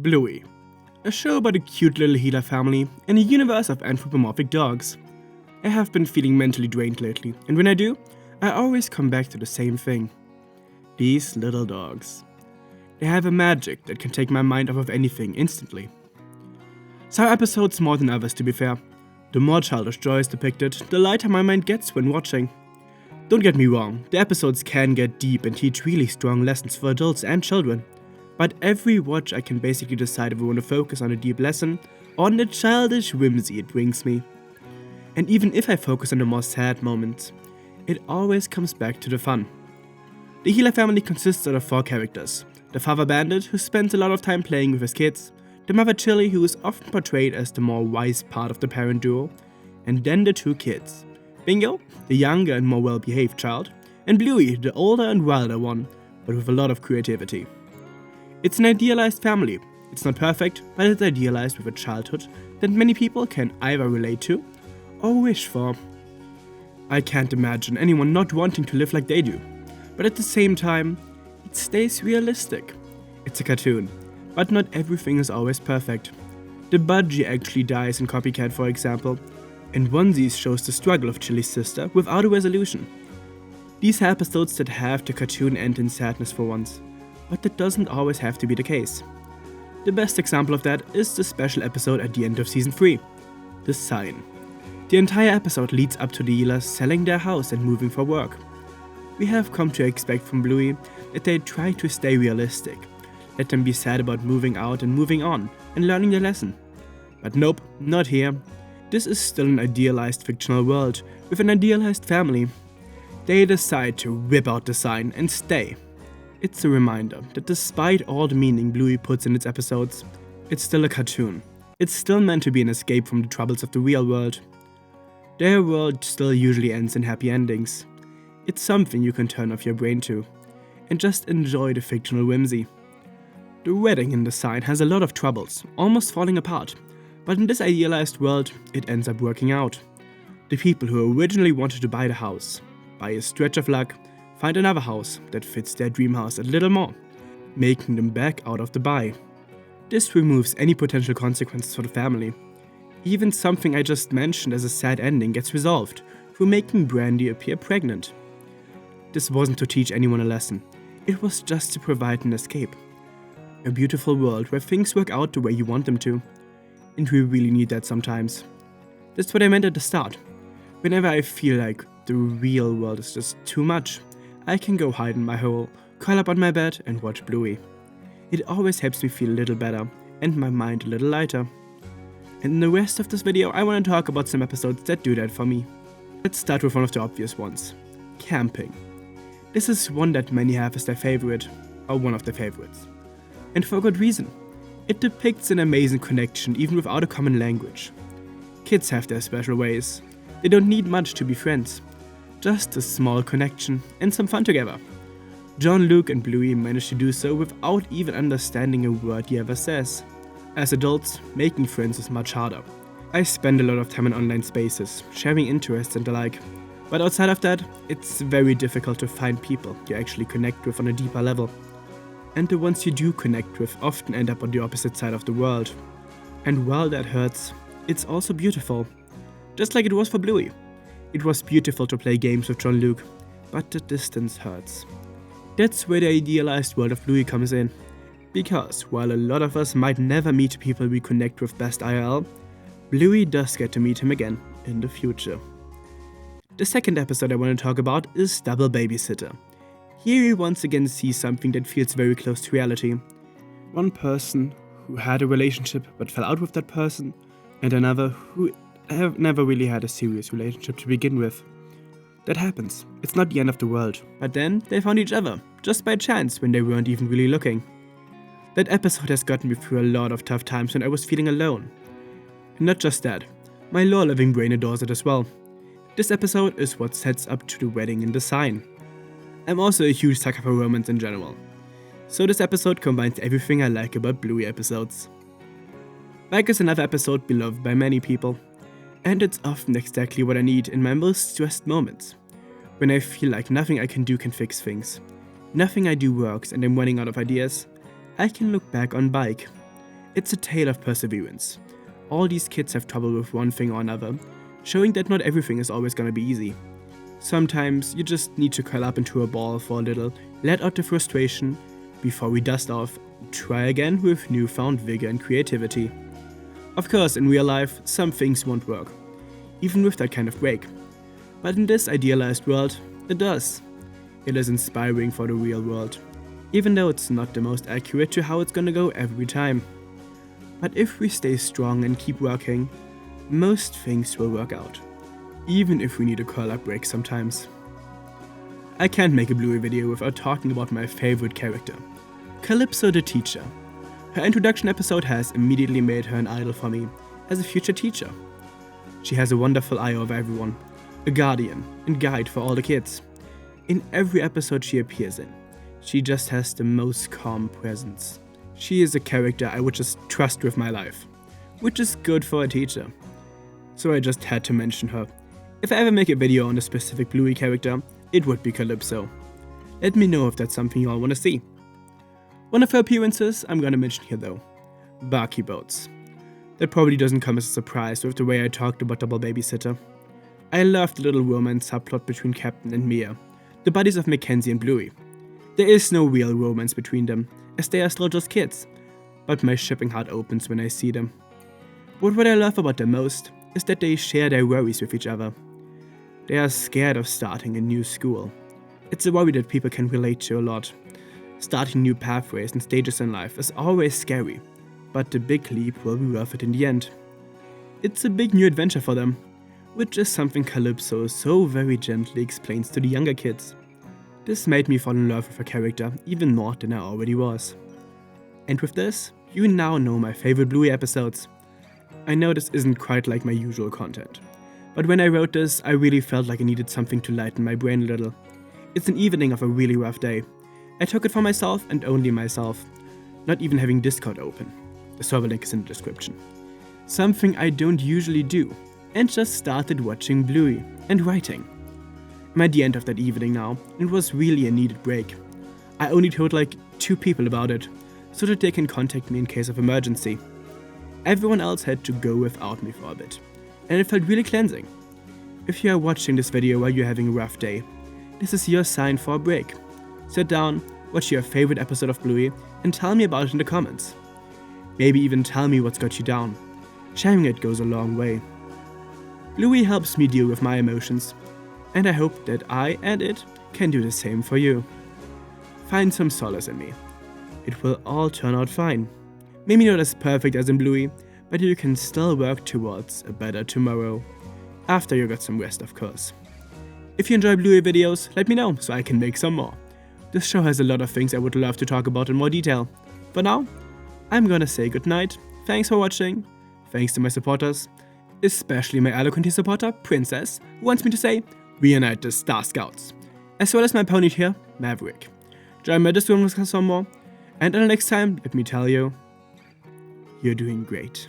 Bluey, a show about a cute little healer family in a universe of anthropomorphic dogs. I have been feeling mentally drained lately, and when I do, I always come back to the same thing. These little dogs. They have a magic that can take my mind off of anything instantly. Some episodes more than others, to be fair. The more childish Joy is depicted, the lighter my mind gets when watching. Don't get me wrong, the episodes can get deep and teach really strong lessons for adults and children. But every watch I can basically decide if I want to focus on a deep lesson or on the childish whimsy it brings me. And even if I focus on the more sad moments, it always comes back to the fun. The healer family consists of 4 characters. The father Bandit, who spends a lot of time playing with his kids, the mother Chili, who is often portrayed as the more wise part of the parent duo, and then the 2 kids. Bingo, the younger and more well-behaved child, and Bluey, the older and wilder one, but with a lot of creativity. It's an idealized family. It's not perfect, but it's idealized with a childhood that many people can either relate to or wish for. I can't imagine anyone not wanting to live like they do, but at the same time, it stays realistic. It's a cartoon, but not everything is always perfect. The budgie actually dies in Copycat, for example, and Onesies shows the struggle of Chili's sister without a resolution. These are episodes that have the cartoon end in sadness for once, but that doesn't always have to be the case. The best example of that is the special episode at the end of Season 3, The Sign. The entire episode leads up to the healers selling their house and moving for work. We have come to expect from Bluey that they try to stay realistic, let them be sad about moving out and moving on and learning their lesson. But nope, not here. This is still an idealized fictional world with an idealized family. They decide to whip out the sign and stay. It's a reminder that despite all the meaning Bluey puts in its episodes, it's still a cartoon. It's still meant to be an escape from the troubles of the real world. Their world still usually ends in happy endings. It's something you can turn off your brain to, and just enjoy the fictional whimsy. The wedding in the sign has a lot of troubles, almost falling apart, but in this idealized world, it ends up working out. The people who originally wanted to buy the house, by a stretch of luck, find another house that fits their dream house a little more, making them back out of the buy. This removes any potential consequences for the family. Even something I just mentioned as a sad ending gets resolved through making Brandy appear pregnant. This wasn't to teach anyone a lesson, it was just to provide an escape. A beautiful world where things work out the way you want them to. And we really need that sometimes. That's what I meant at the start. Whenever I feel like the real world is just too much, I can go hide in my hole, curl up on my bed and watch Bluey. It always helps me feel a little better and my mind a little lighter. And in the rest of this video I want to talk about some episodes that do that for me. Let's start with one of the obvious ones. Camping. This is one that many have as their favorite, or one of their favorites. And for good reason. It depicts an amazing connection even without a common language. Kids have their special ways. They don't need much to be friends. Just a small connection and some fun together. John, Luke and Bluey manage to do so without even understanding a word he ever says. As adults, making friends is much harder. I spend a lot of time in online spaces, sharing interests and the like. But outside of that, it's very difficult to find people you actually connect with on a deeper level. And the ones you do connect with often end up on the opposite side of the world. And while that hurts, it's also beautiful. Just like it was for Bluey. It was beautiful to play games with John Luke, but the distance hurts. That's where the idealized world of Bluey comes in. Because while a lot of us might never meet people we connect with best IRL, Bluey does get to meet him again in the future. The second episode I want to talk about is Double Babysitter. Here we once again see something that feels very close to reality. One person who had a relationship but fell out with that person, and another who have never really had a serious relationship to begin with. That happens. It's not the end of the world. But then they found each other, just by chance when they weren't even really looking. That episode has gotten me through a lot of tough times when I was feeling alone. And not just that, my lore-loving brain adores it as well. This episode is what sets up to the wedding in the sign. I'm also a huge sucker for romance in general. So this episode combines everything I like about Bluey episodes. Like is another episode beloved by many people. And it's often exactly what I need in my most stressed moments. When I feel like nothing I can do can fix things. Nothing I do works and I'm running out of ideas. I can look back on Bike. It's a tale of perseverance. All these kids have trouble with one thing or another, showing that not everything is always gonna be easy. Sometimes you just need to curl up into a ball for a little, let out the frustration, before we dust off, try again with newfound vigor and creativity. Of course, in real life, some things won't work, even with that kind of break. But in this idealized world, it does. It is inspiring for the real world, even though it's not the most accurate to how it's gonna go every time. But if we stay strong and keep working, most things will work out, even if we need a curl-up break sometimes. I can't make a Bluey video without talking about my favorite character, Calypso the teacher. Her introduction episode has immediately made her an idol for me as a future teacher. She has a wonderful eye over everyone, a guardian and guide for all the kids. In every episode she appears in, she just has the most calm presence. She is a character I would just trust with my life, which is good for a teacher. So I just had to mention her. If I ever make a video on a specific Bluey character, it would be Calypso. Let me know if that's something you all want to see. One of her appearances I'm gonna mention here though, Barky Boats. That probably doesn't come as a surprise with the way I talked about Double Babysitter. I love the little romance subplot between Captain and Mia, the buddies of Mackenzie and Bluey. There is no real romance between them, as they are still just kids, but my shipping heart opens when I see them. But what I love about them most is that they share their worries with each other. They are scared of starting a new school. It's a worry that people can relate to a lot. Starting new pathways and stages in life is always scary, but the big leap will be worth it in the end. It's a big new adventure for them, which is something Calypso so very gently explains to the younger kids. This made me fall in love with her character even more than I already was. And with this, you now know my favorite Bluey episodes. I know this isn't quite like my usual content, but when I wrote this, I really felt like I needed something to lighten my brain a little. It's an evening of a really rough day. I took it for myself and only myself, not even having Discord open. The server link is in the description. Something I don't usually do, and just started watching Bluey and writing. I'm at the end of that evening now, and it was really a needed break. I only told like 2 people about it, so that they can contact me in case of emergency. Everyone else had to go without me for a bit, and it felt really cleansing. If you are watching this video while you're having a rough day, this is your sign for a break. Sit down, watch your favorite episode of Bluey, and tell me about it in the comments. Maybe even tell me what's got you down. Sharing it goes a long way. Bluey helps me deal with my emotions, and I hope that I and it can do the same for you. Find some solace in me. It will all turn out fine. Maybe not as perfect as in Bluey, but you can still work towards a better tomorrow. After you got some rest, of course. If you enjoy Bluey videos, let me know so I can make some more. This show has a lot of things I would love to talk about in more detail. For now, I'm gonna say goodnight, thanks for watching, thanks to my supporters, especially my Alicorn Tier supporter, Princess, who wants me to say, reunite the Star Scouts, as well as my pony here, Maverick. Join my Discord for some more, and until next time, let me tell you, you're doing great.